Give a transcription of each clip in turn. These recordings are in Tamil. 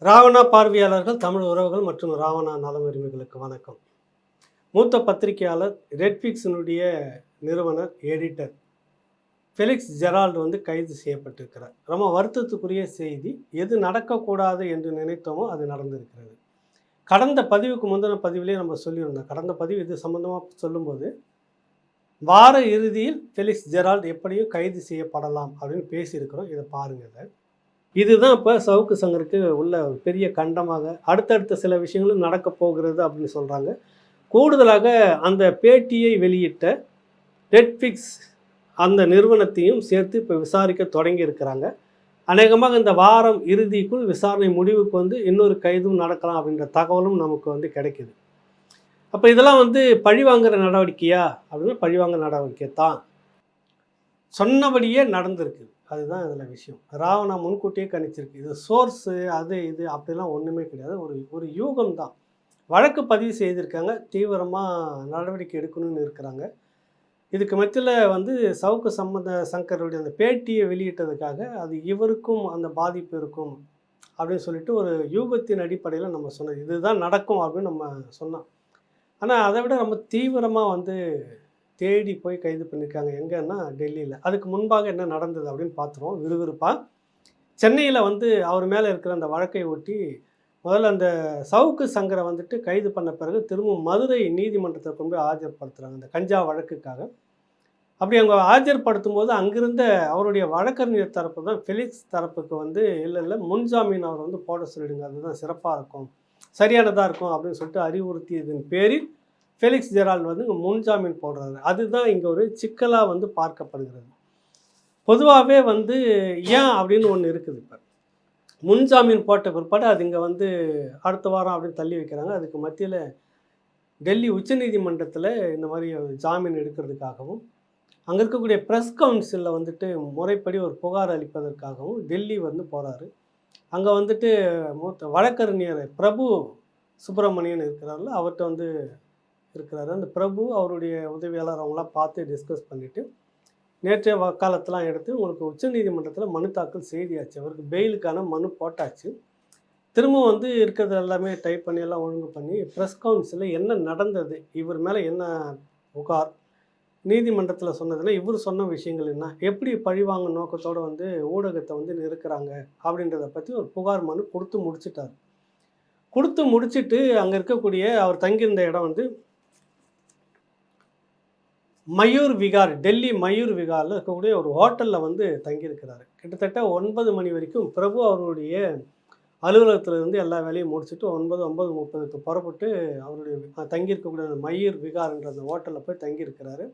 ராவணா பார்வையாளர்கள், தமிழ் உறவுகள் மற்றும் ராவணா நல உரிமைகளுக்கு வணக்கம். மூத்த பத்திரிகையாளர், ரெட்ஃபிக்ஸினுடைய நிறுவனர், எடிட்டர் ஃபெலிக்ஸ் ஜெரால்டு கைது செய்யப்பட்டிருக்கிறார். ரொம்ப வருத்தத்துக்குரிய செய்தி. எது நடக்கக்கூடாது என்று நினைத்தோமோ அது நடந்திருக்கிறது. கடந்த பதிவுக்கு முந்தின பதிவிலே நம்ம சொல்லியிருந்தோம். கடந்த பதிவு இது சம்பந்தமாக சொல்லும்போது, வார இறுதியில் ஃபெலிக்ஸ் ஜெரால்டு எப்படியும் கைது செய்யப்படலாம் அப்படின்னு பேசியிருக்கிறோம். இதை பாருங்க. இதுதான் இப்போ சவுக்கு சங்கருக்கு உள்ள ஒரு பெரிய கண்டமாக அடுத்தடுத்த சில விஷயங்களும் நடக்க போகிறது அப்படின்னு சொல்கிறாங்க. கூடுதலாக அந்த பேட்டியை வெளியிட்ட நெட்ஃப்ளிக்ஸ் அந்த நிறுவனத்தையும் சேர்த்து இப்போ விசாரிக்க தொடங்கி இருக்கிறாங்க. அநேகமாக இந்த வாரம் இறுதிக்குள் விசாரணை முடிவுக்கு இன்னொரு கைதும் நடக்கலாம் அப்படின்ற தகவலும் நமக்கு கிடைக்குது. அப்போ இதெல்லாம் பழிவாங்கிற நடவடிக்கையா அப்படின்னா பழிவாங்கிற நடவடிக்கை தான். சொன்னபடியே நடந்திருக்கு. அதுதான் இதில் விஷயம். ராவணா முன்கூட்டியே கணிச்சிருக்கு. இது சோர்ஸு அது இது அப்படிலாம் ஒன்றுமே கிடையாது. ஒரு யூகம் தான். வழக்கு பதிவு செய்திருக்காங்க. தீவிரமாக நடவடிக்கை எடுக்கணும்னு இருக்கிறாங்க. இதுக்கு மத்தியில் சவுக்கு சங்கருடைய அந்த பேட்டியை வெளியிட்டதுக்காக அது இவருக்கும் அந்த பாதிப்பு இருக்கும் அப்படின்னு சொல்லிட்டு ஒரு யூகத்தின் அடிப்படையில் நம்ம சொன்னது. இதுதான் நடக்கும் அப்படின்னு நம்ம சொன்னோம். ஆனால் அதை விட ரொம்ப தீவிரமாக தேடி போய் கைது பண்ணியிருக்காங்க. எங்கன்னா டெல்லியில். அதுக்கு முன்பாக என்ன நடந்தது அப்படின்னு பார்த்துருவோம் விறுவிறுப்பாக. சென்னையில் அவர் மேலே இருக்கிற அந்த வழக்கை ஒட்டி முதல்ல அந்த சவுக்கு சங்கரை கைது பண்ண பிறகு திரும்பவும் மதுரை நீதிமன்றத்தை கொண்டு போய் ஆஜர்படுத்துகிறாங்க அந்த கஞ்சா வழக்குக்காக. அப்படி அவங்க ஆஜர்படுத்தும் போது அங்கிருந்த அவருடைய வழக்கறிஞர் தரப்பு தான் ஃபெலிக்ஸ் தரப்புக்கு இல்லை முன்ஜாமீன் அவர் போட சொல்லிடுங்க, அதுதான் சிறப்பாக இருக்கும், சரியானதாக இருக்கும் அப்படின்னு சொல்லிட்டு அறிவுறுத்தியதன் பேரில் ஃபெலிக்ஸ் ஜெரால்டு இங்கே முன்ஜாமீன் போடுறாரு. அதுதான் இங்கே ஒரு சிக்கலாக பார்க்கப்படுகிறது. பொதுவாகவே ஏன் அப்படின்னு ஒன்று இருக்குது. இப்போ முன்ஜாமீன் போட்ட பிற்பாடு அது இங்கே அடுத்த வாரம் அப்படின்னு தள்ளி வைக்கிறாங்க. அதுக்கு மத்தியில் டெல்லி உச்சநீதிமன்றத்தில் இந்த மாதிரி ஜாமீன் எடுக்கிறதுக்காகவும் அங்கே இருக்கக்கூடிய ப்ரெஸ் கவுன்சிலில் முறைப்படி ஒரு புகார் அளிப்பதற்காகவும் டெல்லி போகிறாரு. அங்கே மூத்த வழக்கறிஞர் பிரபு சுப்பிரமணியன் இருக்கிறாரில்ல, அவர்கிட்ட இருக்கிறாரு. அந்த பிரபு அவருடைய உதவியாளர் அவங்களாம் பார்த்து டிஸ்கஸ் பண்ணிவிட்டு நேற்றைய வக்காலத்தெலாம் எடுத்து உங்களுக்கு உச்சநீதிமன்றத்தில் மனு தாக்கல் செய்தியாச்சு. அவருக்கு பெயிலுக்கான மனு போட்டாச்சு. திரும்ப இருக்கிறது எல்லாமே டைப் பண்ணி எல்லாம் ஒழுங்கு பண்ணி ப்ரெஸ் கவுன்சிலில் என்ன நடந்தது, இவர் மேலே என்ன புகார், நீதிமன்றத்தில் சொன்னதுன்னா இவர் சொன்ன விஷயங்கள் என்ன, எப்படி பழிவாங்க நோக்கத்தோடு ஊடகத்தை நிறுக்கிறாங்க அப்படின்றத பற்றி ஒரு புகார் மனு கொடுத்து முடிச்சிட்டார். கொடுத்து முடிச்சுட்டு அங்கே இருக்கக்கூடிய அவர் தங்கியிருந்த இடம் மயூர் விகார், டெல்லி மயூர் விகாரில் இருக்கக்கூடிய ஒரு ஹோட்டலில் தங்கியிருக்கிறாரு. கிட்டத்தட்ட 9 மணி வரைக்கும் பிரபு அவருடைய அலுவலகத்திலிருந்து எல்லா வேலையும் முடிச்சுட்டு 9:30க்கு புறப்பட்டு அவருடைய தங்கியிருக்கக்கூடிய அந்த மயூர் விகார்ன்ற அந்த ஹோட்டலில் போய் தங்கியிருக்கிறாரு.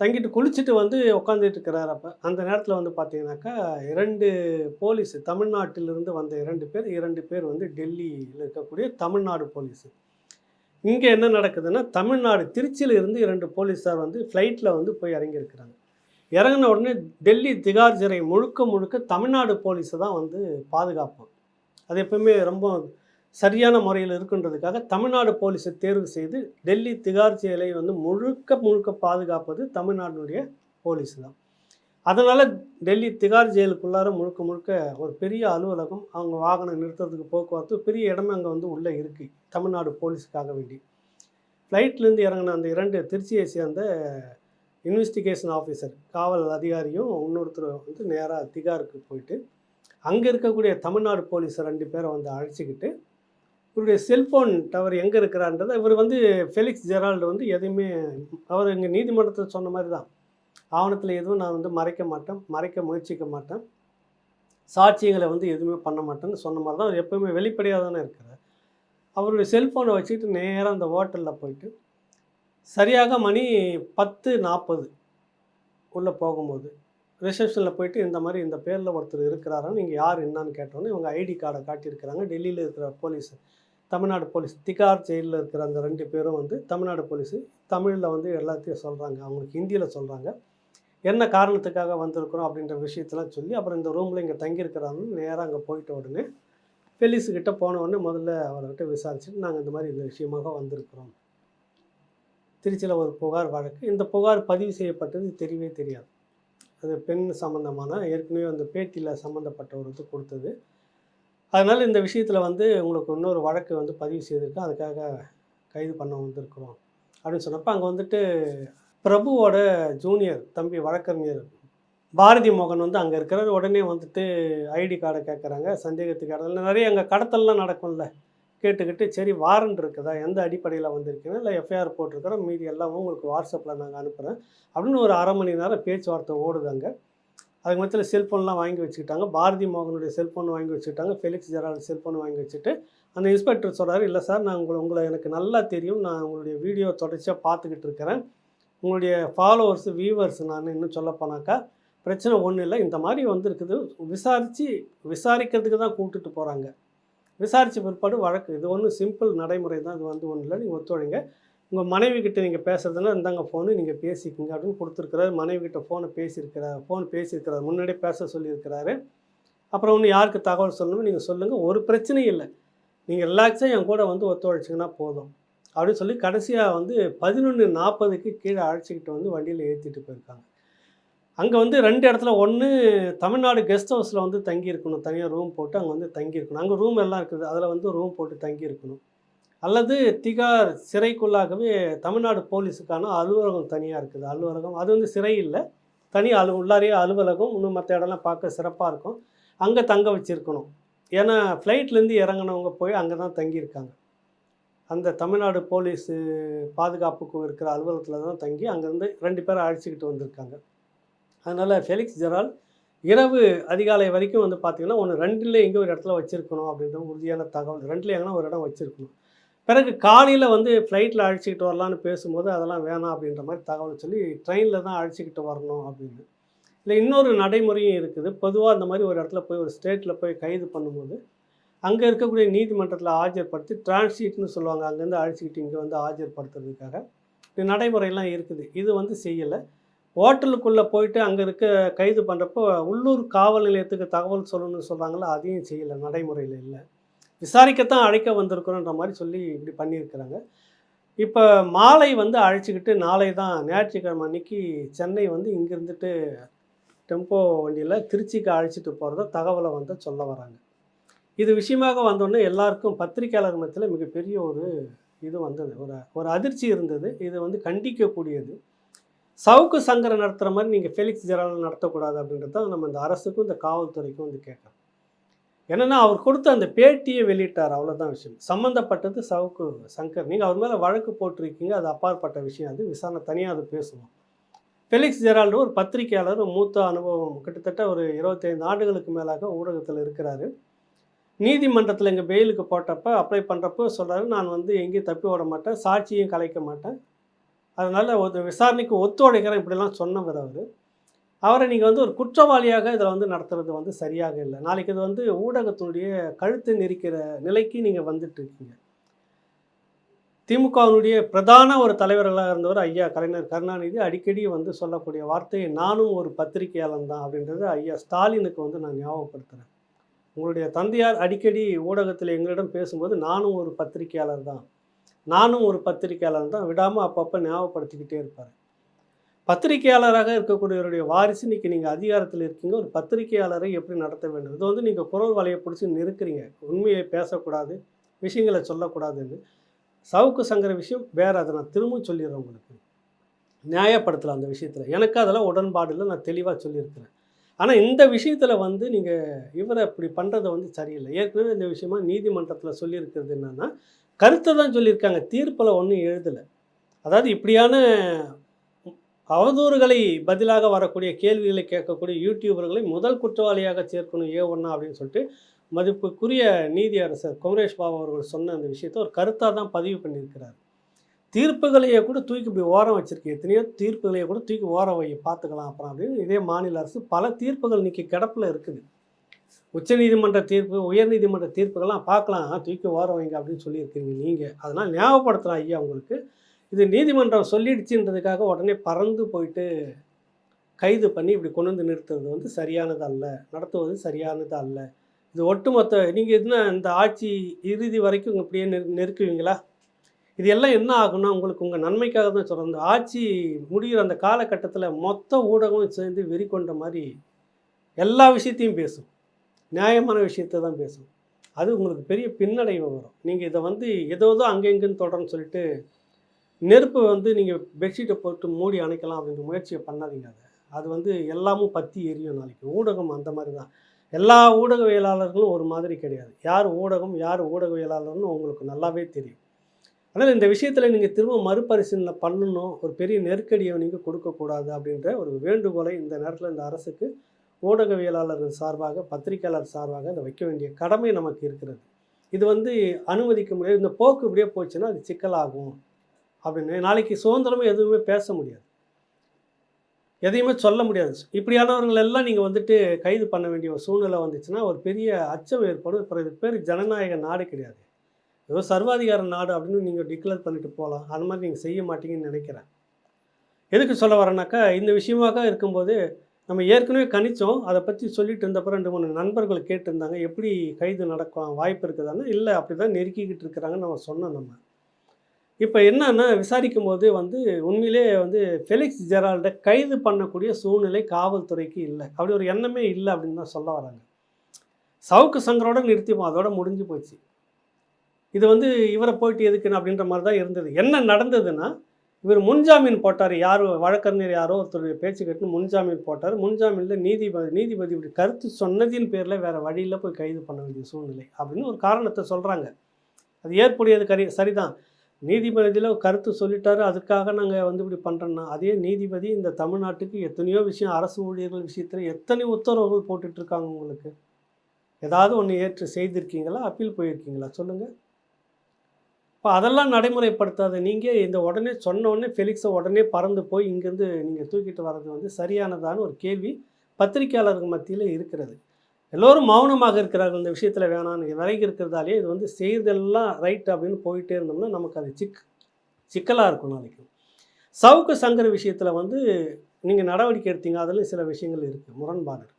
தங்கிட்டு குளிச்சுட்டு உட்காந்துட்டு இருக்கிறார். அப்போ அந்த நேரத்தில் பார்த்தீங்கன்னாக்கா 2 போலீஸு, தமிழ்நாட்டிலிருந்து வந்த 2 பேர் டெல்லியில் இருக்கக்கூடிய தமிழ்நாடு போலீஸு. இங்கே என்ன நடக்குதுன்னா தமிழ்நாடு திருச்சியில் இருந்து 2 போலீஸார் ஃப்ளைட்டில் போய் இறங்கியிருக்கிறாங்க. இறங்கின உடனே டெல்லி திகார் சிறை முழுக்க தமிழ்நாடு போலீஸை தான் பாதுகாப்பு. அது எப்பவுமே ரொம்ப சரியான முறையில் இருக்குன்றதுக்காக தமிழ்நாடு போலீஸை தேர்வு செய்து டெல்லி திகார் சிறையை முழுக்க பாதுகாப்பது தமிழ்நாடுடைய போலீஸ் தான். அதனால் டெல்லி திகார் ஜெயிலுக்குள்ளார முழுக்க ஒரு பெரிய அலுவலகம், அவங்க வாகனம் நிறுத்துறதுக்கு போக்குவரத்து பெரிய இடமே அங்கே உள்ளே இருக்குது தமிழ்நாடு போலீஸுக்காக வேண்டி. ஃப்ளைட்லேருந்து இறங்கின அந்த 2 திருச்சியை சேர்ந்த இன்வெஸ்டிகேஷன் ஆஃபீஸர் காவல் அதிகாரியும் இன்னொருத்தர் நேராக திகாருக்கு போயிட்டு அங்கே இருக்கக்கூடிய தமிழ்நாடு போலீஸ் 2 பேரை அழைச்சிக்கிட்டு இவருடைய செல்ஃபோன் டவர் எங்கே இருக்கிறான்றதை இவர் ஃபெலிக்ஸ் ஜெரால்டு எதையுமே அவர் இங்கே நீதிமன்றத்தில் சொன்ன மாதிரி தான், ஆவணத்தில் எதுவும் நான் மறைக்க மாட்டேன், மறைக்க முயற்சிக்க மாட்டேன், சாட்சியங்களை எதுவுமே பண்ண மாட்டேன்னு சொன்ன மாதிரி தான் அவர் எப்போவுமே வெளிப்படையாக தானே இருக்கிறார். அவருடைய செல்ஃபோனை வச்சுக்கிட்டு நேராக அந்த ஹோட்டலில் போயிட்டு சரியாக மணி 10:40 உள்ளே போகும்போது ரிசப்ஷனில் போயிட்டு இந்த மாதிரி இந்த பேரில் ஒருத்தர் இருக்கிறாருன்னு நீங்கள் யார் என்னான்னு கேட்டோன்னே இவங்க ஐடி கார்டை காட்டியிருக்கிறாங்க. டெல்லியில் இருக்கிற போலீஸ், தமிழ்நாடு போலீஸ், திகார் ஜெயிலில் இருக்கிற அந்த 2 பேரும் தமிழ்நாடு போலீஸு தமிழில் எல்லாத்தையும் சொல்கிறாங்க, அவங்களுக்கு ஹிந்தியில் சொல்கிறாங்க, என்ன காரணத்துக்காக வந்திருக்கிறோம் அப்படின்ற விஷயத்தெல்லாம் சொல்லி அப்புறம் இந்த ரூமில் இங்கே தங்கியிருக்கிறாங்கன்னு நேராக அங்கே போயிட்ட உடனே ஃபெலிக்ஸ்கிட்ட போன உடனே முதல்ல அவர்கிட்ட விசாரிச்சுட்டு நாங்கள் இந்த மாதிரி இந்த விஷயமாக வந்திருக்கிறோம், திருச்சியில் ஒரு புகார் வழக்கு, இந்த புகார் பதிவு செய்யப்பட்டது தெரியவே தெரியாது, அது பெண் சம்மந்தமான ஏற்கனவே அந்த பேட்டியில் சம்மந்தப்பட்டவருக்கு கொடுத்தது, அதனால் இந்த விஷயத்தில் வந்து உங்களுக்கு இன்னொரு வழக்கு வந்து பதிவு செய்திருக்கோம், அதுக்காக கைது பண்ண வந்திருக்கிறோம் அப்படின்னு சொன்னப்போ, அங்கே வந்துட்டு பிரபுவோட ஜூனியர் தம்பி வழக்கறிஞர் பாரதி மோகன் வந்து அங்கே இருக்கிறார். உடனே வந்துட்டு ஐடி கார்டை கேட்குறாங்க. சந்தேகத்துக்கு இடத்துல நிறைய அங்கே கடத்தல்லாம் நடக்கும்ல. கேட்டுக்கிட்டு சரி வாரண்ட் இருக்குதா, எந்த அடிப்படையில் வந்திருக்கீங்க, இல்லை எஃப்ஐஆர் போட்டிருக்கிறோம், மீதி எல்லாமும் உங்களுக்கு வாட்ஸ்அப்பில் நாங்கள் அனுப்புகிறேன் அப்படின்னு ஒரு அரை மணி நேரம் பேச்சுவார்த்தை ஓடுதாங்க. அதுக்கு மத்தியில் செல்ஃபோன்லாம் வாங்கி வச்சுக்கிட்டாங்க. பாரதி மோகனுடைய செல்ஃபோன் வாங்கி வச்சுக்கிட்டாங்க. ஃபெலிக்ஸ் ஜெரால்டு செல்ஃபோன் வாங்கி வச்சுட்டு அந்த இன்ஸ்பெக்டர் சொல்கிறாரு, இல்லை சார் நான் உங்களை எனக்கு நல்லா தெரியும், நான் உங்களுடைய வீடியோ தொடர்ச்சியாக பார்த்துக்கிட்டு இருக்கிறேன், உங்களுடைய ஃபாலோவர்ஸ் வியூவர்ஸ் நான் இன்னும் சொல்லப்போனாக்கா பிரச்சனை ஒன்றும் இல்லை, இந்த மாதிரி வந்திருக்குது, விசாரிக்கிறதுக்கு தான் கூப்பிட்டுட்டு போகிறாங்க, விசாரித்த பிற்பாடு வழக்கு, இது ஒன்றும் சிம்பிள் நடைமுறை தான், இது வந்து ஒன்றும் இல்லை, நீங்கள் ஒத்துழைங்க, உங்கள் மனைவி கிட்ட நீங்கள் பேசுகிறதுனா இந்தாங்க ஃபோனு நீங்கள் பேசிக்கோங்க அப்படின்னு கொடுத்துருக்குறாரு. மனைவி கிட்ட ஃபோன் பேசியிருக்கிறார், முன்னாடியே பேச சொல்லியிருக்கிறாரு. அப்புறம் ஒன்று யாருக்கு தகவல் சொல்லணுமோ நீங்கள் சொல்லுங்கள், ஒரு பிரச்சனையும் இல்லை, நீங்கள் ரிலாக்ஸாக என் கூட வந்து ஒத்துழைச்சிங்கன்னா போதும் அப்படின்னு சொல்லி கடைசியாக வந்து 11:40க்கு கீழே அழைச்சிக்கிட்டு வந்து வண்டியில் ஏற்றிட்டு போயிருக்காங்க. அங்கே வந்து 2 இடத்துல, ஒன்று தமிழ்நாடு கெஸ்ட் ஹவுஸில் வந்து தங்கியிருக்கணும், தனியாக ரூம் போட்டு அங்கே வந்து தங்கியிருக்கணும், அங்கே ரூம் எல்லாம் இருக்குது, அதில் வந்து ரூம் போட்டு தங்கியிருக்கணும், அல்லது திகார் சிறைக்குள்ளாகவே தமிழ்நாடு போலீஸுக்கான அலுவலகம் தனியாக இருக்குது, அலுவலகம் அது வந்து சிறை இல்லை, தனி உள்ளாரையே அலுவலகம், இன்னும் மற்ற இடம்லாம் பார்க்க சிறப்பாக இருக்கும், அங்கே தங்க வச்சுருக்கணும். ஏன்னா ஃப்ளைட்லேருந்து இறங்கினவங்க போய் அங்கே தான் தங்கியிருக்காங்க, அந்த தமிழ்நாடு போலீஸு பாதுகாப்புக்கு இருக்கிற அலுவலகத்தில் தான் தங்கி அங்கேருந்து 2 பேரை அழைச்சிக்கிட்டு வந்திருக்காங்க. அதனால் ஃபெலிக்ஸ் ஜெரால்டு இரவு அதிகாலை வரைக்கும் வந்து பார்த்திங்கன்னா ஒன்று 2ல் எங்கே ஒரு இடத்துல வச்சுருக்கணும் அப்படின்ற உறுதியான தகவல், 2ல் எங்கன்னா ஒரு இடம் வச்சுருக்கணும். பிறகு காலையில் வந்து ஃப்ளைட்டில் அழைச்சிக்கிட்டு வரலான்னு பேசும்போது அதெல்லாம் வேணாம் அப்படின்ற மாதிரி தகவல் சொல்லி ட்ரெயினில் தான் அழைச்சிக்கிட்டு வரணும் அப்படின்னு. இல்லை இன்னொரு நடைமுறையும் இருக்குது. பொதுவாக அந்த மாதிரி ஒரு இடத்துல போய் ஒரு ஸ்டேட்டில் போய் கைது பண்ணும்போது அங்கே இருக்கக்கூடிய நீதிமன்றத்தில் ஆஜர்படுத்தி டிரான்ஸ்ஷீட்னு சொல்லுவாங்க, அங்கேருந்து அழைச்சிக்கிட்டு இங்கே வந்து ஆஜர்படுத்துறதுக்காக இப்படி நடைமுறையெல்லாம் இருக்குது. இது வந்து செய்யலை. ஹோட்டலுக்குள்ளே போயிட்டு அங்கே இருக்க கைது பண்ணுறப்போ உள்ளூர் காவல் நிலையத்துக்கு தகவல் சொல்லணும்னு சொல்கிறாங்களா, அதையும் செய்யலை, நடைமுறையில் இல்லை. விசாரிக்கத்தான் அழைக்க வந்திருக்கிறோன்ற மாதிரி சொல்லி இப்படி பண்ணியிருக்கிறாங்க. இப்போ மாலை வந்து அழைச்சிக்கிட்டு நாளை தான் ஞாயிற்றுக்கிழமை அன்னைக்கு சென்னை வந்து இங்கேருந்துட்டு டெம்போ வண்டியில் திருச்சிக்கு அழைச்சிட்டு போகிறத தகவலை வந்து சொல்ல வராங்க. இது விஷயமாக வந்தோடனே எல்லாருக்கும் பத்திரிகையாளர் மத்தியில் மிகப்பெரிய ஒரு இது வந்தது, ஒரு அதிர்ச்சி இருந்தது. இது வந்து கண்டிக்கக்கூடியது. சவுக்கு சங்கரை நடத்துகிற மாதிரி நீங்கள் ஃபெலிக்ஸ் ஜெரால்டு நடத்தக்கூடாது அப்படின்றது தான் நம்ம இந்த அரசுக்கும் இந்த காவல்துறைக்கும் வந்து கேட்குறோம். என்னென்னா அவர் கொடுத்த அந்த பேட்டியை வெளியிட்டார், அவ்வளோதான் விஷயம். சம்மந்தப்பட்டது சவுக்கு சங்கர், நீங்கள் அவர் மேலே வழக்கு போட்டிருக்கீங்க, அது அப்பாற்பட்ட விஷயம், அது விசாரணை தனியாக அது பேசுவோம். ஃபெலிக்ஸ் ஜெரால்டு ஒரு பத்திரிகையாளர், மூத்த அனுபவம், கிட்டத்தட்ட ஒரு 25 ஆண்டுகளுக்கு மேலாக ஊடகத்தில் இருக்கிறாரு. நீதிமன்றத்தில் எங்கள் பெயிலுக்கு போட்டப்போ அப்ளை பண்ணுறப்போ சொல்கிறாரு, நான் வந்து எங்கேயும் தப்பி ஓட மாட்டேன், சாட்சியும் கலைக்க மாட்டேன், அதனால் ஒரு விசாரணைக்கு ஒத்துழைக்கிறேன், இப்படிலாம் சொன்னவர் அவர். அவரை நீங்கள் வந்து ஒரு குற்றவாளியாக இதில் வந்து நடத்துறது வந்து சரியாக இல்லை. நாளைக்கு இது வந்து ஊடகத்தினுடைய கழுத்தை நெரிக்கிற நிலைக்கு நீங்கள் வந்துட்டுருக்கீங்க. திமுகவினுடைய பிரதான ஒரு தலைவர்களாக இருந்தவர் ஐயா கலைஞர் கருணாநிதி அடிக்கடி வந்து சொல்லக்கூடிய வார்த்தை, நானும் ஒரு பத்திரிகையாளன் தான் அப்படின்றது ஐயா ஸ்டாலினுக்கு வந்து நான் ஞாபகப்படுத்துகிறேன். உங்களுடைய தந்தையார் அடிக்கடி ஊடகத்தில் எங்களிடம் பேசும்போது நானும் ஒரு பத்திரிகையாளர் தான் விடாமல் அப்பப்போ ஞாபகப்படுத்திக்கிட்டே இருப்பார். பத்திரிகையாளராக இருக்கக்கூடியவருடைய வாரிசு இன்றைக்கி நீங்கள் அதிகாரத்தில் இருக்கீங்க, ஒரு பத்திரிகையாளரை எப்படி நடத்த வேண்டும், இது வந்து நீங்கள் குரல் வலையை பிடிச்சி நிற்கிறீங்க, உண்மையை பேசக்கூடாது, விஷயங்களை சொல்லக்கூடாதுன்னு. சவுக்கு சங்கர விஷயம் வேறு, அதை நான் திரும்பவும் சொல்லிடுறேன், உங்களுக்கு நியாயப்படுத்தலாம் அந்த விஷயத்தில், எனக்கு அதெல்லாம் உடன்பாடு இல்லை, நான் தெளிவாக சொல்லியிருக்கிறேன். ஆனால் இந்த விஷயத்தில் வந்து நீங்கள் இவரை இப்படி பண்ணுறது வந்து சரியில்லை. ஏற்கனவே இந்த விஷயமா நீதிமன்றத்தில் சொல்லியிருக்கிறது என்னென்னா, கருத்தை தான் சொல்லியிருக்காங்க, தீர்ப்பில் ஒன்றும் எழுதலை. அதாவது இப்படியான அவதூறுகளை பதிலாக வரக்கூடிய கேள்விகளை கேட்கக்கூடிய யூடியூபர்களை முதல் குற்றவாளியாக சேர்க்கணும் A1 அப்படின்னு சொல்லிட்டு மதிப்புக்குரிய நீதியரசர் குமரேஷ் பாபு அவர்கள் சொன்ன அந்த விஷயத்தை ஒரு கருத்தாக தான் பதிவு பண்ணியிருக்கிறார். தீர்ப்புகளையே கூட தூக்கி இப்படி ஓரம் வச்சுருக்கு, எத்தனையோ தீர்ப்புகளையே கூட தூக்கி ஓரம் வை பார்த்துக்கலாம் அப்புறம் அப்படின்னு இதே மாநில அரசு பல தீர்ப்புகள் இன்றைக்கி கிடப்பில் இருக்குது. உச்சநீதிமன்ற தீர்ப்பு, உயர்நீதிமன்ற தீர்ப்புகள்லாம் பார்க்கலாம், தூக்கி ஓரம் வைங்க அப்படின்னு சொல்லியிருக்கீங்க நீங்கள். அதனால் ஞாபகப்படுத்தலாம் ஐயா உங்களுக்கு, இது நீதிமன்றம் சொல்லிடுச்சுன்றதுக்காக உடனே பறந்து போயிட்டு கைது பண்ணி இப்படி கொண்டு வந்து நிறுத்துறது வந்து சரியானது அல்ல, நடத்துவது சரியானது அல்ல. இது ஒட்டுமொத்த நீங்கள் என்ன இந்த ஆட்சி இறுதி வரைக்கும் இப்படியே நெருக்குவீங்களா? இது எல்லாம் என்ன ஆகுன்னா உங்களுக்கு உங்கள் நன்மைக்காக தான் சொல்கிறேன். இந்த ஆட்சி முடிகிற அந்த காலகட்டத்தில் மொத்த ஊடகமும் சேர்ந்து வெறி கொண்ட மாதிரி எல்லா விஷயத்தையும் பேசும், நியாயமான விஷயத்தை தான் பேசும். அது உங்களுக்கு பெரிய பின்னடைவு வரும். நீங்கள் இதை வந்து ஏதோ அங்கே இங்கேன்னு தொடர்ன்னு சொல்லிட்டு நெருப்பு வந்து நீங்கள் பெட்ஷீட்டை போட்டு மூடி அணைக்கலாம் அப்படின்ற முயற்சியை பண்ணாதீங்க. அது வந்து எல்லாமும் பற்றி எரியும் நாளைக்கு. ஊடகம் அந்த மாதிரி தான். எல்லா ஊடகவியலாளர்களும் ஒரு மாதிரி கிடையாது. யார் ஊடகம், யார் ஊடகவியலாளர்னு உங்களுக்கு நல்லாவே தெரியும். அதனால் இந்த விஷயத்தில் நீங்கள் திரும்ப மறுபரிசீலனை பண்ணணும். ஒரு பெரிய நெருக்கடியை நீங்கள் கொடுக்கக்கூடாது அப்படின்ற ஒரு வேண்டுகோளை இந்த நேரத்தில் இந்த அரசுக்கு ஊடகவியலாளர்கள் சார்பாக, பத்திரிகையாளர் சார்பாக அதை வைக்க வேண்டிய கடமை நமக்கு இருக்கிறது. இது வந்து அனுமதிக்க முடியாது. இந்த போக்கு இப்படியே போச்சுன்னா அது சிக்கலாகும் அப்படின்னு. நாளைக்கு சுதந்திரமே எதுவுமே பேச முடியாது. எதையுமே சொல்ல முடியாது. இப்படியானவர்கள் எல்லாம் நீங்கள் வந்துட்டு கைது பண்ண வேண்டிய ஒரு சூழ்நிலை வந்துச்சுன்னா ஒரு பெரிய அச்சம் ஏற்படும். அப்புறம் இது பேர் ஜனநாயக நாடு கிடையாது. ஏதோ சர்வாதிகார நாடு அப்படின்னு நீங்கள் டிக்ளேர் பண்ணிட்டு போகலாம். அது மாதிரி நீங்கள் செய்ய மாட்டீங்கன்னு நினைக்கிறேன். எதுக்கு சொல்ல வரேன்னாக்கா, இந்த விஷயமாக இருக்கும்போது நம்ம ஏற்கனவே கணிச்சோம். அதை பற்றி சொல்லிட்டு இருந்தப்போ 2, 3 நண்பர்கள் கேட்டிருந்தாங்க. எப்படி கைது நடக்கலாம் வாய்ப்பு இருக்குதான்னு. இல்லை அப்படி தான் நெருக்கிக்கிட்டு இருக்கிறாங்கன்னு நம்ம சொன்னோம் நம்ம. இப்போ என்னன்னா விசாரிக்கும்போது வந்து உண்மையிலே வந்து ஃபெலிக்ஸ் ஜெரால்டை கைது பண்ணக்கூடிய சூழ்நிலை காவல்துறைக்கு இல்லை. அப்படி ஒரு எண்ணமே இல்லை அப்படின்னு தான் சொல்ல வராங்க. சவுக்கு சங்கரோட நிறுத்திப்போம், அதோட முடிஞ்சு போச்சு. இது வந்து இவரை போயிட்டு எதுக்குன்னு அப்படின்ற மாதிரி தான் இருந்தது. என்ன நடந்ததுன்னா, இவர் முன்ஜாமீன் போட்டார். யார் வழக்கறிஞர் யாரோ ஒருத்தருடைய பேச்சு கேட்டுன்னு முன்ஜாமீன் போட்டார். முன்ஜாமீனில் நீதிபதி இப்படி கருத்து சொன்னதின் பேரில் வேறு வழியில் போய் கைது பண்ண வேண்டிய சூழ்நிலை அப்படின்னு ஒரு காரணத்தை சொல்கிறாங்க. அது ஏற்புடையது சரிதான். நீதிபதியில் கருத்து சொல்லிட்டாரு, அதுக்காக நாங்கள் வந்து இப்படி பண்ணுறோன்னா, அதே நீதிபதி இந்த தமிழ்நாட்டுக்கு எத்தனையோ விஷயம் அரசு ஊழியர்கள் விஷயத்தில் எத்தனை உத்தரவுகள் போட்டுட்ருக்காங்க உங்களுக்கு. ஏதாவது ஒன்று ஏற்று செய்திருக்கீங்களா? அப்பீல் போயிருக்கீங்களா? சொல்லுங்கள். இப்போ அதெல்லாம் நடைமுறைப்படுத்தாத நீங்கள் இந்த உடனே சொன்ன உடனே ஃபெலிக்ஸை உடனே பறந்து போய் இங்கேருந்து நீங்கள் தூக்கிட்டு வர்றது வந்து சரியானதான ஒரு கேள்வி பத்திரிகையாளர்கள் மத்தியில் இருக்கிறது. எல்லோரும் மௌனமாக இருக்கிறார்கள். இந்த விஷயத்தில் வேணான்னு விலகி இருக்கிறதாலே இது வந்து செய்தெல்லாம் ரைட் அப்படின்னு போயிட்டே இருந்தோம்னா நமக்கு அது சிக்கலாக இருக்கும் நாளைக்கு. சவுக்கு சங்கர் விஷயத்தில் வந்து நீங்கள் நடவடிக்கை எடுத்தீங்க. அதில் சில விஷயங்கள் இருக்குது, முரண்பாடு இருக்குது.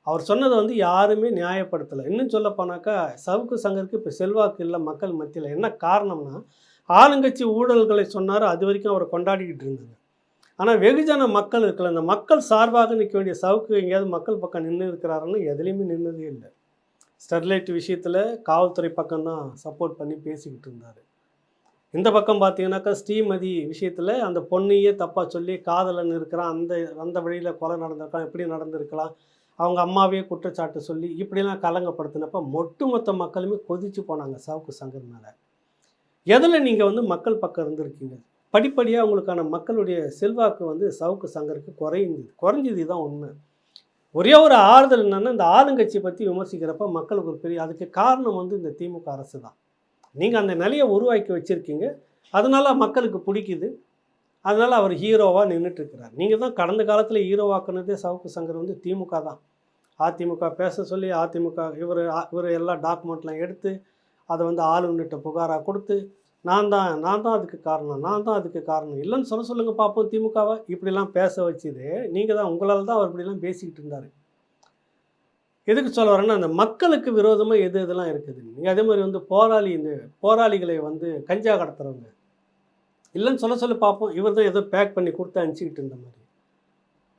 அவர் சொன்னதை வந்து யாருமே நியாயப்படுத்தலை. இன்னும் சொல்ல போனாக்கா சவுக்கு சங்கருக்கு இப்போ செல்வாக்கு இல்லை மக்கள் மத்தியில். என்ன காரணம்னா, ஆளுங்கட்சி ஊழல்களை சொன்னார், அது வரைக்கும் அவரை கொண்டாடிக்கிட்டு இருந்தாங்க. ஆனால் வெகுஜன மக்கள் இருக்கல, இந்த மக்கள் சார்பாக நிற்க வேண்டிய சவுக்கு எங்கேயாவது மக்கள் பக்கம் நின்று இருக்கிறாருன்னு எதுலேயுமே நின்னதே இல்லை. ஸ்டெர்லைட் விஷயத்தில் காவல்துறை பக்கம்தான் சப்போர்ட் பண்ணி பேசிக்கிட்டு இருந்தார். இந்த பக்கம் பார்த்தீங்கன்னாக்கா ஸ்ரீமதி விஷயத்தில் அந்த பொண்ணையே தப்பாக சொல்லி காதலன் இருக்கிறான், அந்த அந்த வழியில் கொலை நடந்திருக்கலாம், எப்படி நடந்திருக்கலாம், அவங்க அம்மாவே குற்றச்சாட்டு சொல்லி இப்படிலாம் கலங்கப்படுத்தினப்ப ஒட்டுமொத்த மக்களுமே கொதிச்சு போனாங்க சவுக்கு சங்கர் மேலே. எதில் நீங்கள் வந்து மக்கள் பக்கம் இருந்திருக்கீங்க? படிப்படியாக உங்களுக்கான மக்களுடைய செல்வாக்கு வந்து சவுக்கு சங்கருக்கு குறைஞ்சிது தான் உண்மை. ஒரே ஒரு ஆறுதல் என்னென்னா, இந்த ஆளுங்கட்சி பற்றி விமர்சிக்கிறப்ப மக்களுக்கு ஒரு பெரிய அதுக்கு காரணம் வந்து இந்த திமுக அரசு தான். நீங்கள் அந்த நிலையை உருவாக்கி வச்சுருக்கீங்க, அதனால் மக்களுக்கு பிடிக்குது. அதனால் அவர் ஹீரோவாக நின்றுட்டுருக்கிறார். நீங்கள் தான் கடந்த காலத்தில் ஹீரோவாக்குனதே சவுக்கு சங்கர் வந்து திமுக தான். அதிமுக பேச சொல்லி அதிமுக இவர் எல்லா டாக்குமெண்ட்லாம் எடுத்து அதை வந்து ஆளுநர்கிட்ட புகாராக கொடுத்து நான் தான் அதுக்கு காரணம் இல்லைன்னு சொல்லுங்கள் பார்ப்போம் திமுகவை இப்படிலாம் பேச வச்சுது நீங்கள் தான். உங்களால் தான் அவர் இப்படிலாம் பேசிக்கிட்டு இருந்தார். எதுக்கு சொல்ல வரேன்னா, அந்த மக்களுக்கு விரோதமாக எதெல்லாம் இருக்குது. நீங்கள் அதே மாதிரி வந்து போராளிகளை வந்து கஞ்சா கடத்துறவங்க இல்லைன்னு சொல்ல பார்ப்போம். இவர் தான் ஏதோ பேக் பண்ணி கொடுத்து அனுப்பிச்சிக்கிட்டு இருந்த மாதிரி.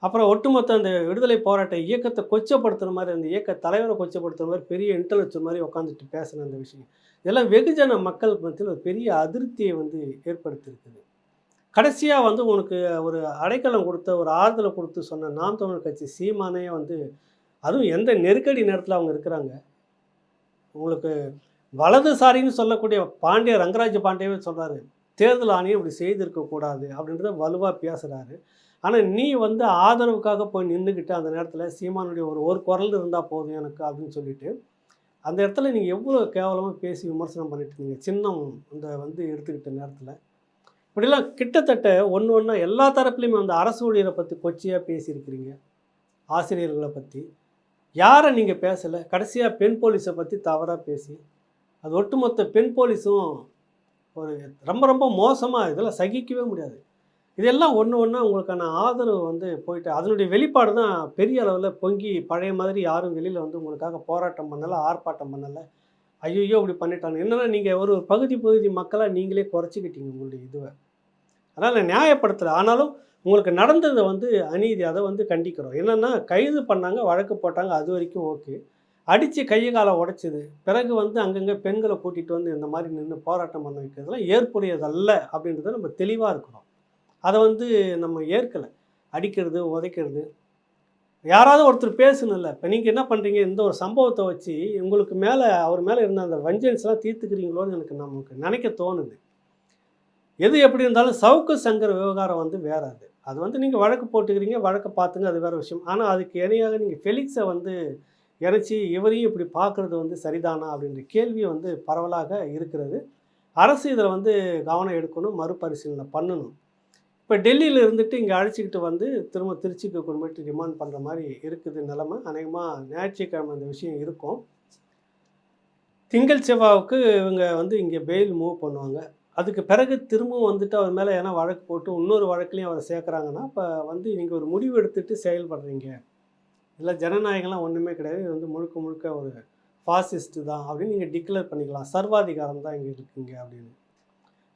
அப்புறம் ஒட்டுமொத்த அந்த விடுதலை போராட்ட இயக்கத்தை கொச்சப்படுத்துகிற மாதிரி, அந்த இயக்க தலைவரை கொச்சப்படுத்துகிற மாதிரி பெரிய இன்டலெக்சுவல் மாதிரி உட்காந்துட்டு பேசுகிற அந்த விஷயம் இதெல்லாம் வெகுஜன மக்கள் மத்தியில் ஒரு பெரிய அதிருப்தியை வந்து ஏற்படுத்தியிருக்குது. கடைசியாக வந்து உனக்கு ஒரு அடைக்கலம் கொடுத்த, ஒரு ஆறுதலை கொடுத்து சொன்ன நாம் தமிழர் கட்சி சீமானே வந்து அதுவும் எந்த நெருக்கடி நேரத்தில் அவங்க இருக்கிறாங்க. உங்களுக்கு வலதுசாரின்னு சொல்லக்கூடிய ரங்கராஜ பாண்டியவே சொல்கிறாரு, தேர்தல் ஆணையம் இப்படி செய்திருக்கக்கூடாது அப்படின்றத வலுவாக பேசுகிறாரு. ஆனால் நீ வந்து ஆதரவுக்காக போய் நின்றுக்கிட்டு அந்த நேரத்தில் சீமானுடைய ஒரு குரல் இருந்தால் போதும் எனக்கு அப்படின்னு சொல்லிட்டு அந்த இடத்துல நீங்கள் எவ்வளோ கேவலமாக பேசி விமர்சனம் பண்ணிட்டு இருந்தீங்க. சின்னம் இந்த வந்து எடுத்துக்கிட்ட நேரத்தில் இப்படிலாம் கிட்டத்தட்ட ஒன்றா எல்லா தரப்புலையுமே அந்த அரசு ஊழியரை பற்றி கொச்சையாக பேசியிருக்கிறீங்க. ஆசிரியர்களை பற்றி யாரை நீங்கள் பேசலை. கடைசியாக பெண் போலீஸை பற்றி தவறாக பேசி அது ஒட்டுமொத்த பெண் போலீஸும் ஒரு ரொம்ப ரொம்ப மோசமாக, இதெல்லாம் சகிக்கவே முடியாது. இதெல்லாம் ஒன்றா உங்களுக்கான ஆதரவு வந்து போயிட்டு அதனுடைய வெளிப்பாடு தான் பெரிய அளவில் பொங்கி பழைய மாதிரி யாரும் வெளியில் வந்து உங்களுக்காக போராட்டம் பண்ணலை, ஆர்ப்பாட்டம் பண்ணலை. ஐயோ இப்படி பண்ணிட்டாங்க. என்னென்னா நீங்கள் ஒரு பகுதி மக்களாக நீங்களே குறைச்சிக்கிட்டீங்க உங்களுடைய இதுவை. அதனால் நியாயப்படுத்தலை. ஆனாலும் உங்களுக்கு நடந்ததை வந்து அநீதி, அதை வந்து கண்டிக்கிறோம். என்னென்னா கைது பண்ணாங்க, வழக்கு போட்டாங்க, அது வரைக்கும் ஓகே. அடித்து கையை காலை உடைச்சது. பிறகு வந்து அங்கங்கே பெண்களை கூட்டிகிட்டு வந்து இந்த மாதிரி நின்று போராட்டம் பண்ண வைக்கிறதுலாம் ஏற்புடையதல்ல அப்படின்றத நம்ம தெளிவாக இருக்கிறோம். அதை வந்து நம்ம ஏற்கலை. அடிக்கிறது, உதைக்கிறது, யாராவது ஒருத்தர் பேசணும்ல. இப்போ நீங்கள் என்ன பண்ணுறீங்க, இந்த ஒரு சம்பவத்தை வச்சு உங்களுக்கு மேலே அவர் மேலே இருந்த அந்த வஞ்சன்ஸ்லாம் தீர்த்துக்கிறீங்களோன்னு நமக்கு நினைக்க தோணுது. எது எப்படி இருந்தாலும் சவுக்கு சங்கர் விவகாரம் வந்து வேற அது. அது வந்து நீங்கள் வழக்கு போட்டுக்கிறீங்க, வழக்கை பார்த்துங்க, அது வேறு விஷயம். ஆனால் அதுக்கு இணையாக நீங்கள் ஃபெலிக்ஸை வந்து இணைச்சி இவரையும் இப்படி பார்க்குறது வந்து சரிதானா அப்படின்ற கேள்வி வந்து பரவலாக இருக்கிறது. அரசு இதில் வந்து கவனம் எடுக்கணும், மறுபரிசீலனை பண்ணணும். இப்போ டெல்லியில் இருந்துட்டு இங்கே அழைச்சிக்கிட்டு வந்து திரும்ப திருச்சிக்கு கொண்டு போய்ட்டு ரிமாண்ட் பண்ணுற மாதிரி இருக்குது நிலைமை. அநேகமாக ஞாயிற்றுக்கிழமை அந்த விஷயம் இருக்கும். திங்கள் செவ்வாவுக்கு இவங்க வந்து இங்கே பெயில் மூவ் பண்ணுவாங்க. அதுக்கு பிறகு திரும்பவும் வந்துட்டு அவர் மேலே ஏன்னா வழக்கு போட்டு இன்னொரு வழக்குலையும் அவரை சேர்க்குறாங்கன்னா, அப்போ வந்து நீங்கள் ஒரு முடிவு எடுத்துகிட்டு செயல்படுறீங்க. இதில் ஜனநாயகம்லாம் ஒன்றுமே கிடையாது. இது வந்து முழுக்க முழுக்க ஒரு ஃபாசிஸ்ட்டு தான் அப்படின்னு நீங்கள் டிக்ளேர் பண்ணிக்கலாம். சர்வாதிகாரம் தான் இங்கே இருக்குங்க அப்படின்னு.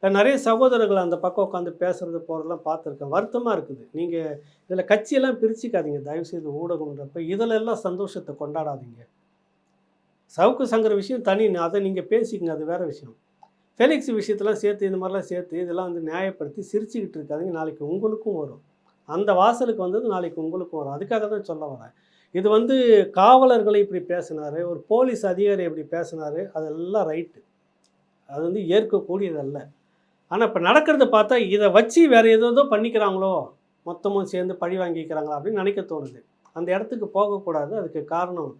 நிறைய சகோதரர்கள் அந்த பக்கம் உட்காந்து பேசுகிறது போகிறதெல்லாம் பார்த்துருக்கேன். வருத்தமாக இருக்குது. நீங்கள் இதில் கட்சியெல்லாம் பிரிச்சுக்காதீங்க தயவுசெய்து ஊடகம்ன்றப்ப. இதில் எல்லாம் சந்தோஷத்தை கொண்டாடாதீங்க. சவுக்கு சங்கர் விஷயம் தனி, அதை நீங்கள் பேசிக்கங்க, அது வேறு விஷயம். ஃபெலிக்ஸ் விஷயத்தெல்லாம் சேர்த்து இந்த மாதிரிலாம் சேர்த்து இதெல்லாம் வந்து நியாயப்படுத்தி சிரிச்சுக்கிட்டு இருக்காதுங்க. நாளைக்கு உங்களுக்கும் வரும். அந்த வாசலுக்கு வந்தது நாளைக்கு உங்களுக்கும் வரும். அதுக்காக தான் சொல்ல வரேன். இது வந்து காவலர்களை இப்படி பேசினார், ஒரு போலீஸ் அதிகாரி இப்படி பேசினார், அதெல்லாம் ரைட்டு. அது வந்து ஏற்கக்கூடியதல்ல. ஆனால் இப்போ நடக்கிறத பார்த்தா இதை வச்சு வேறு ஏதோ பண்ணிக்கிறாங்களோ, மொத்தமும் சேர்ந்து பழி வாங்கிக்கிறாங்களா அப்படின்னு நினைக்க தோணுது. அந்த இடத்துக்கு போகக்கூடாது. அதுக்கு காரணம்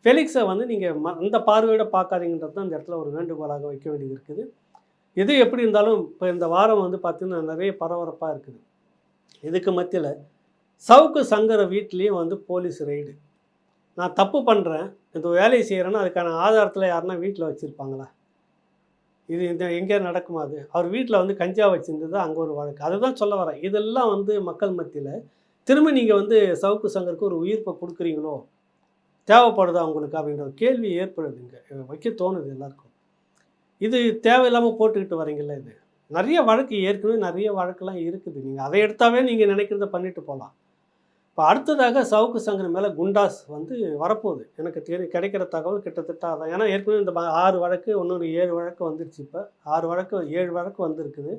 ஃபெலிக்ஸை வந்து நீங்கள் அந்த பார்வையோடு பார்க்காதீங்கன்றது தான் இந்த இடத்துல ஒரு வேண்டுகோளாக வைக்க வேண்டியது இருக்குது. எது எப்படி இருந்தாலும் இப்போ இந்த வாரம் வந்து பார்த்திங்கன்னா நிறைய பரபரப்பாக இருக்குது. இதுக்கு மத்தியில் சவுக்கு சங்கர வீட்லேயும் வந்து போலீஸ் ரெய்டு. நான் தப்பு பண்ணுறேன், இந்த வேலையை செய்கிறேன்னா அதுக்கான ஆதாரத்தில் யாருன்னா வீட்டில் வச்சுருப்பாங்களா? இது இந்த எங்கேயா நடக்குமா? அது அவர் வீட்டில் வந்து கஞ்சா வச்சுருந்தது அங்கே ஒரு வழக்கு. அதை தான் சொல்ல வரேன். இதெல்லாம் வந்து மக்கள் மத்தியில் திரும்ப நீங்கள் வந்து சவுக்கு சங்கருக்கு ஒரு உயிர்ப்பை கொடுக்குறீங்களோ, தேவைப்படுதா உங்களுக்கு அப்படின்ற ஒரு கேள்வி ஏற்படுதுங்க. வைக்க தோணுது எல்லாருக்கும். இது தேவையில்லாமல் போட்டுக்கிட்டு வரீங்கள்ல. இது நிறைய வழக்கு ஏற்கனவே நிறைய வழக்கெல்லாம் இருக்குது. நீங்கள் அதை எடுத்தாவே நீங்கள் நினைக்கிறத பண்ணிட்டு போகலாம். இப்போ அடுத்ததாக சவுக்கு சங்கர் மேலே குண்டாஸ் வந்து வரப்போகுது. எனக்கு கிடைக்கிற தகவல் கிட்டத்தட்ட அதான். ஏன்னா ஏற்கனவே இந்த 6 வழக்கு, இன்னொரு 7 வழக்கு வந்துருச்சு. இப்போ 6 வழக்கு 7 வழக்கு வந்திருக்குது.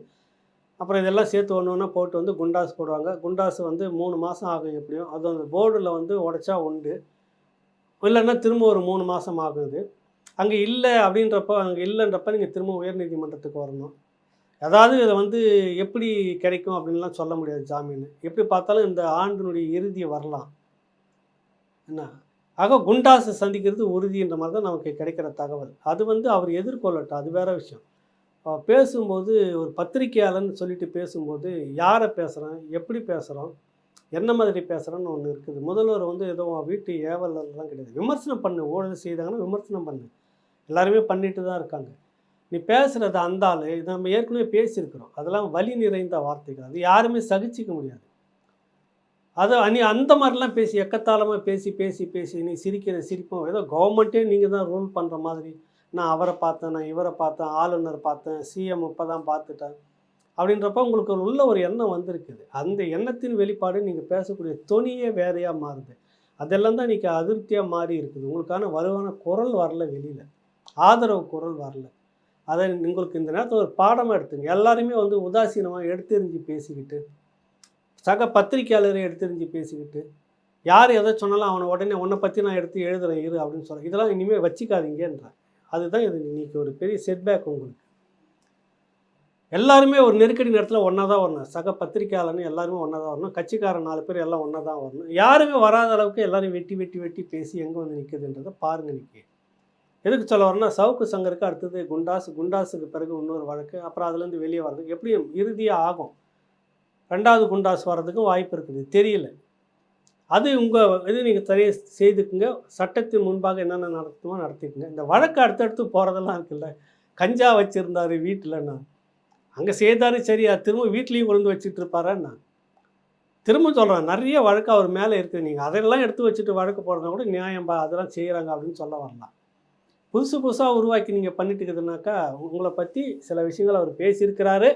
அப்புறம் இதெல்லாம் சேர்த்து ஒன்று ஒன்றா போட்டு வந்து குண்டாஸ் போடுவாங்க. குண்டாஸ் வந்து 3 மாதம் ஆகும் எப்படியும். அது அந்த போர்டில் வந்து உடைச்சா உண்டு, இல்லைன்னா திரும்ப ஒரு 3 மாதம் ஆகுது. அங்கே இல்லை அப்படின்றப்ப, அங்கே இல்லைன்றப்ப நீங்கள் திரும்ப உயர்நீதிமன்றத்துக்கு வரணும். அதாவது இதை வந்து எப்படி கிடைக்கும் அப்படின்லாம் சொல்ல முடியாது ஜாமீன். எப்படி பார்த்தாலும் இந்த ஆண்டினுடைய இறுதி வரலாம். என்ன ஆக குண்டாஸை சந்திக்கிறது உறுதின்ற மாதிரி தான் நமக்கு கிடைக்கிற தகவல். அது வந்து அவர் எதிர்கொள்ளட்டும், அது வேறு விஷயம். பேசும்போது ஒரு பத்திரிகையாளர்னு சொல்லிட்டு பேசும்போது யாரை பேசுகிறோம், எப்படி பேசுகிறோம், என்ன மாதிரி பேசுகிறோன்னு ஒன்று இருக்குது. முதல்வர் வந்து ஏதோ வீட்டு ஏவலர்லாம் கிடையாது. விமர்சனம் பண்ணு, ஊழல் செய்தாங்கன்னா விமர்சனம் பண்ணு. எல்லாருமே பண்ணிட்டு தான் இருக்காங்க. நீ பேசுகிறது அந்த ஆள், இதை நம்ம ஏற்கனவே பேசியிருக்கிறோம். அதெல்லாம் வலி நிறைந்த வார்த்தைகள். அது யாருமே சகிச்சிக்க முடியாது. அதை நீ அந்த மாதிரிலாம் பேசி எக்கத்தாளமாக பேசி பேசி பேசி நீ சிரிக்கிற சிரிப்பும் ஏதோ கவர்மெண்ட்டே நீங்கள் தான் ரூல் பண்ணுற மாதிரி. நான் அவரை பார்த்தேன், நான் இவரை பார்த்தேன், ஆளுநர் பார்த்தேன், சிஎம் இப்போ தான் பார்த்துட்டேன் அப்படின்றப்ப உங்களுக்கு உள்ள ஒரு எண்ணம் வந்திருக்குது. அந்த எண்ணத்தின் வெளிப்பாடு நீங்கள் பேசக்கூடிய தொனியே வேறையாக மாறுது. அதெல்லாம் தான் இன்றைக்கி அதிருப்தியாக மாறி இருக்குது. உங்களுக்கான வலுவான குரல் வரல, வெளியில் ஆதரவு குரல் வரல. அதை உங்களுக்கு இந்த நேரத்தில் ஒரு பாடமாக எடுத்துங்க. எல்லாருமே வந்து உதாசீனமாக எடுத்தெறிஞ்சு பேசிக்கிட்டு, சக பத்திரிகையாளரை எடுத்தெறிஞ்சு பேசிக்கிட்டு, யார் எதை சொன்னாலும் அவனை உடனே உன்னை பற்றி நான் எடுத்து எழுதுகிறேன் இரு அப்படின்னு சொல்கிறேன். இதெல்லாம் இனிமேல் வச்சுக்காதீங்கன்றேன். அதுதான் இது இன்றைக்கி ஒரு பெரிய செட்பேக் உங்களுக்கு. எல்லாருமே ஒரு நெருக்கடி நேரத்தில் ஒன்றா தான் வரணும். சக பத்திரிகையாளர்னு எல்லாருமே ஒன்றா தான் வரணும். கட்சிக்காரன் 4 பேர் எல்லாம் ஒன்றா தான் வரணும். யாருமே வராத அளவுக்கு எல்லோரும் வெட்டி வெட்டி வெட்டி பேசி எங்கே வந்து நிற்குதுன்றதை பாருங்கள். இன்றைக்கி எதுக்கு சொல்ல வரேன்னா, சவுக்கு சங்கருக்கு அடுத்தது குண்டாஸுக்கு பிறகு இன்னொரு வழக்கு, அப்புறம் அதுலேருந்து வெளியே வர்றதுக்கு எப்படியும் இறுதியாக ஆகும். 2வது குண்டாஸ் வர்றதுக்கும் வாய்ப்பு இருக்குது, தெரியல. அது உங்கள் இது நீங்கள் சரியாக செய்துக்குங்க. சட்டத்தின் முன்பாக என்னென்ன நடத்துமோ நடத்திக்குங்க. இந்த வழக்கு அடுத்தடுத்து போகிறதெல்லாம் இருக்குல்ல. கஞ்சா வச்சுருந்தார் வீட்டில்ண்ணா, அங்கே செய்தாரு சரியா, திரும்ப வீட்லேயும் கொண்டு வச்சுட்டு இருப்பாராண்ணா. திரும்ப சொல்கிறேன், நிறைய வழக்கு அவர் மேலே இருக்குது. நீங்கள் அதெல்லாம் எடுத்து வச்சுட்டு வழக்கு போடுறதா கூட நியாயம்பா, அதெல்லாம் செய்கிறாங்க அப்படின்னு சொல்ல வரலாம். புதுசாக உருவாக்கி நீங்கள் பண்ணிட்டு இருக்குதுனாக்கா, உங்களை பற்றி சில விஷயங்கள் அவர் பேசியிருக்கிறாரு.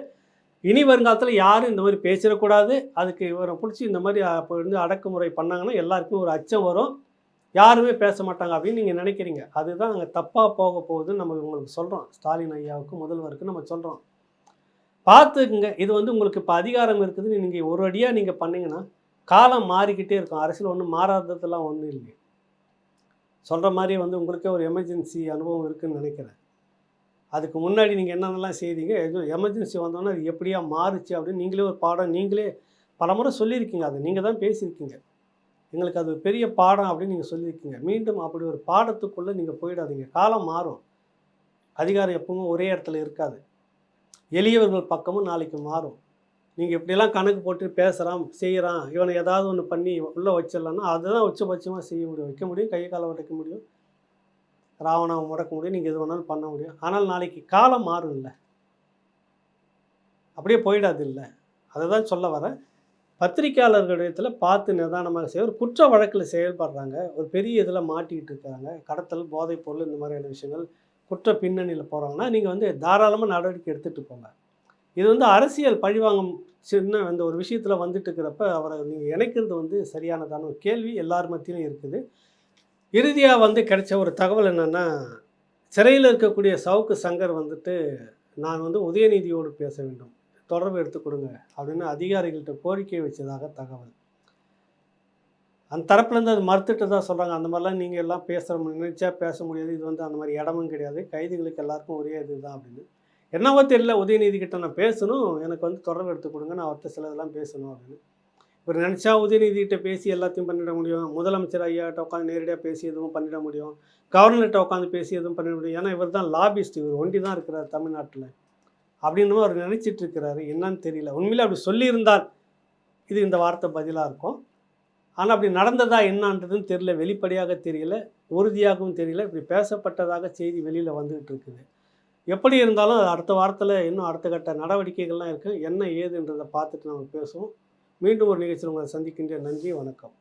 இனி வருங்காலத்தில் யாரும் இந்த மாதிரி பேசிடக்கூடாது. அதுக்கு இவரை பிடிச்சி இந்த மாதிரி அப்போ வந்து அடக்குமுறை பண்ணாங்கன்னா எல்லாருக்குமே ஒரு அச்சம் வரும். யாருமே பேச மாட்டாங்க அப்படின்னு நீங்கள் நினைக்கிறீங்க. அதுதான் அங்கே தப்பாக போக போகுதுன்னு நம்ம உங்களுக்கு சொல்கிறோம். ஸ்டாலின் ஐயாவுக்கு, முதல்வருக்கு நம்ம சொல்கிறோம். பார்த்துக்குங்க. இது வந்து உங்களுக்கு இப்போ அதிகாரம் இருக்குதுன்னு நீங்கள் ஒரு அடியாக நீங்கள் பண்ணீங்கன்னா, காலம் மாறிக்கிட்டே இருக்கும். அரசியல் ஒண்ணும் மாறாததெல்லாம் ஒண்ணும் இல்லையே. சொல்ற மாரி வந்து உங்களுக்கே ஒரு எமர்ஜென்சி அனுபவம் இருக்குன்னு நெனைக்கிறேன். அதுக்கு முன்னாடி நீங்க என்னென்னலாம் செய்தீங்க? எதுவும் எமர்ஜென்சி வந்தோனே அது எப்படியா மாறுச்சு அப்படின்னு நீங்களே ஒரு பாடம் நீங்களே பலமுறை சொல்லியிருக்கீங்க. அத நீங்க தான் பேசியிருக்கீங்க. எங்களுக்கு அது ஒரு பெரிய பாடம் அப்படின்னு நீங்க சொல்லியிருக்கீங்க. மீண்டும் அப்படி ஒரு பாடத்துக்குள்ள நீங்க போயிடாதீங்க. காலம் மாறும். அதிகாரம் எப்பவும் ஒரே இடத்துல இருக்காது. எளியவர்கள் பக்கமும் நாளைக்கு மாறும். நீங்க இப்படியெல்லாம் கணக்கு போட்டு பேசுறான், செய்றான், இவன ஏதாவது ஒண்ணு பண்ணி உள்ள வச்சிடலாம்னா, அதுதான் உச்சபட்சமா செய்ய முடியும். வைக்க முடியும், கைய கால உடைக்க முடியும், ராவணாவ முடக்க முடியும், நீங்க எது வேணாலும் பண்ண முடியும். ஆனால் நாளைக்கு காலம் மாறும்ல. அப்படியே போயிடாதுல்ல. அததான் சொல்ல வரேன். பத்திரிக்கையாளர்களிடத்துல பார்த்து நிதானமாக ஒரு குற்ற வழக்குல செயல்படுறாங்க. ஒரு பெரிய இதில மாட்டிக்கிட்டு இருக்காங்க. கடத்தல், போதைப் பொருள் இந்த மாதிரியான விஷயங்கள், குற்ற பின்னணியில போறாங்கன்னா, நீங்க வந்து தாராளமா நடவடிக்கை எடுத்துட்டு போங்க. இது வந்து அரசியல் பழிவாங்கும் சின்ன அந்த ஒரு விஷயத்துல வந்துட்டு இருக்கிறப்ப, அவர நீங்க இணைக்கிறது வந்து சரியானதான ஒரு கேள்வி எல்லார் மத்தியிலும் இருக்குது. இறுதியா வந்து கிடைச்ச ஒரு தகவல் என்னன்னா, சிறையில இருக்கக்கூடிய சவுக்கு சங்கர் வந்துட்டு, "நான் வந்து உதயநிதியோடு பேச வேண்டும். தொடர்பு எடுத்துக் கொடுங்க." அப்படின்னு அதிகாரிகள்ட்ட கோரிக்கை வச்சதாக தகவல். அந்த தரப்புலேருந்து அது மறுத்துட்டதா சொல்றாங்க. அந்த மாரிலாம் நீங்க எல்லாம் நினைச்சா பேச முடியாது. இது வந்து அந்த மாரி இடமும் கிடையாது. கைதிகளுக்கு எல்லாருக்கும் ஒரே இதுதான் அப்படின்னு. என்னவோ தெரியல உதயநிதி கிட்ட நான் பேசணும். எனக்கு வந்து தொடர்பு எடுத்துக் குடுங்க. நான் அவர்ட்ட சிலதெல்லாம் பேசணும் அப்படின்னு. இவர் நினைச்சா உதயநிதி கிட்ட பேசி எல்லாத்தையும் பண்ணிட முடியும். முதலமைச்சர் ஐயாட்ட உட்காந்து நேரடியா பேசி எதுவும் பண்ணிட முடியும். கவர்னர்ட்ட உட்காந்து பேசி எதுவும் பண்ணிட முடியும். ஏன்னா இவர் தான் லாபிஸ்ட். இவர் ஒண்டி தான் இருக்கிறார் தமிழ்நாட்டுல. அப்படின்னு அவர் நினைச்சிட்டு இருக்கிறாரு. என்னன்னு தெரியல. உண்மையிலே அப்படி சொல்லியிருந்தால், இது இந்த வார்த்தை பதிலா இருக்கும். ஆனா அப்படி நடந்ததா என்னான்றதுன்னு தெரியல. வெளிப்படையாக தெரியல. உறுதியாகவும் தெரியல. இப்படி பேசப்பட்டதாக செய்தி வெளியில வந்துகிட்டு இருக்குது. எப்படி இருந்தாலும் அது அடுத்த வாரத்தில இன்னும் அடுத்த கட்ட நடவடிக்கைகள்லாம் இருக்கு. என்ன ஏதுன்றத பார்த்துட்டு நம்ம பேசுவோம். மீண்டும் ஒரு நிகழ்ச்சியில் உங்களை சந்திக்கின்றேன். நன்றி, வணக்கம்.